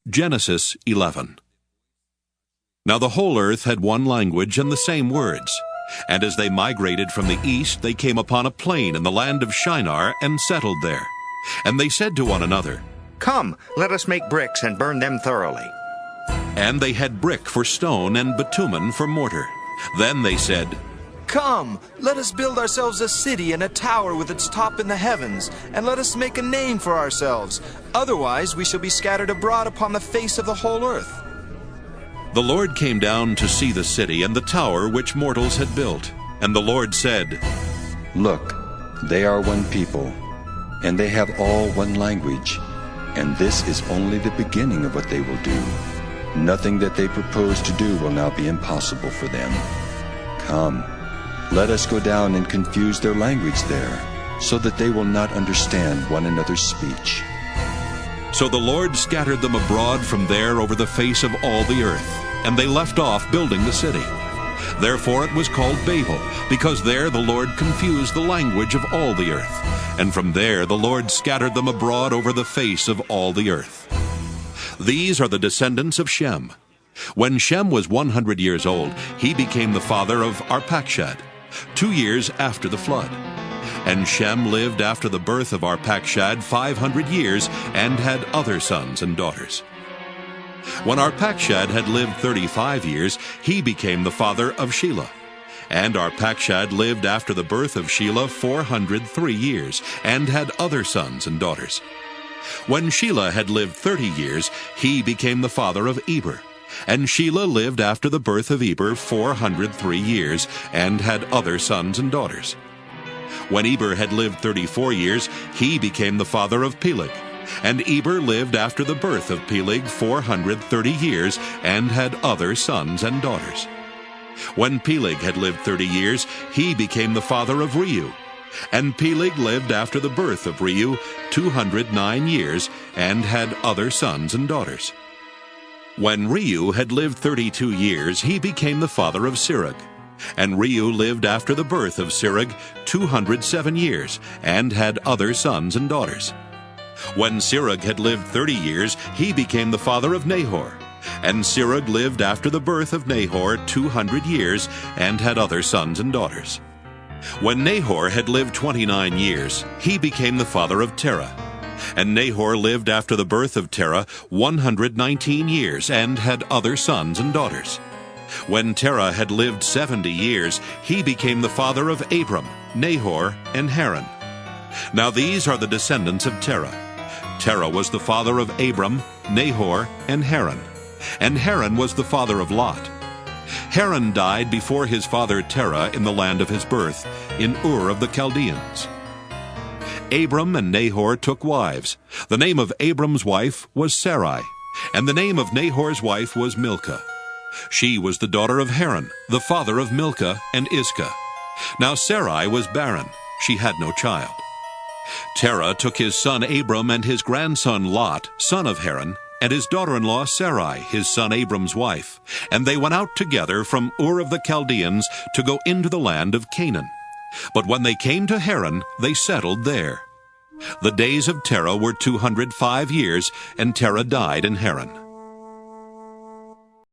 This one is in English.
Genesis 11. Now the whole earth had one language and the same words. And as they migrated from the east, they came upon a plain in the land of Shinar and settled there. And they said to one another, "Come, let us make bricks and burn them thoroughly." And they had brick for stone and bitumen for mortar. Then they said, "Come, let us build ourselves a city and a tower with its top in the heavens, and let us make a name for ourselves. Otherwise we shall be scattered abroad upon the face of the whole earth." The Lord came down to see the city and the tower which mortals had built. And the Lord said, "Look, they are one people, and they have all one language, and this is only the beginning of what they will do. Nothing that they propose to do will now be impossible for them. Come, let us go down and confuse their language there, so that they will not understand one another's speech." So the Lord scattered them abroad from there over the face of all the earth, and they left off building the city. Therefore it was called Babel, because there the Lord confused the language of all the earth. And from there the Lord scattered them abroad over the face of all the earth. These are the descendants of Shem. When Shem was 100 years old, he became the father of Arpachshad, 2 years after the flood. And Shem lived after the birth of Arpachshad 500 years, and had other sons and daughters. When Arpachshad had lived 35 years, he became the father of Shelah. And Arpachshad lived after the birth of Shelah 403 years, and had other sons and daughters. When Shelah had lived 30 years, he became the father of Eber. And Shelah lived after the birth of Eber 403 years, and had other sons and daughters. When Eber had lived 34 years, he became the father of Peleg. And Eber lived after the birth of Peleg 430 years, and had other sons and daughters. When Peleg had lived 30 years, he became the father of Reu. And Peleg lived after the birth of Reu 209 years, and had other sons and daughters. When Reu had lived 32 years, he became the father of Sirach. And Reu lived after the birth of Sirach 207 years, and had other sons and daughters. When Sirach had lived 30 years, he became the father of Nahor. And Sirach lived after the birth of Nahor 200 years, and had other sons and daughters. When Nahor had lived 29 years, he became the father of Terah. And Nahor lived after the birth of Terah 119 years, and had other sons and daughters. When Terah had lived 70 years, he became the father of Abram, Nahor, and Haran. Now these are the descendants of Terah. Terah was the father of Abram, Nahor, and Haran. And Haran was the father of Lot. Haran died before his father Terah in the land of his birth, in Ur of the Chaldeans. Abram and Nahor took wives. The name of Abram's wife was Sarai, and the name of Nahor's wife was Milcah. She was the daughter of Haran, the father of Milcah and Iscah. Now Sarai was barren; she had no child. Terah took his son Abram and his grandson Lot, son of Haran, and his daughter-in-law Sarai, his son Abram's wife, and they went out together from Ur of the Chaldeans to go into the land of Canaan. But when they came to Haran, they settled there. The days of Terah were 205 years, and Terah died in Haran.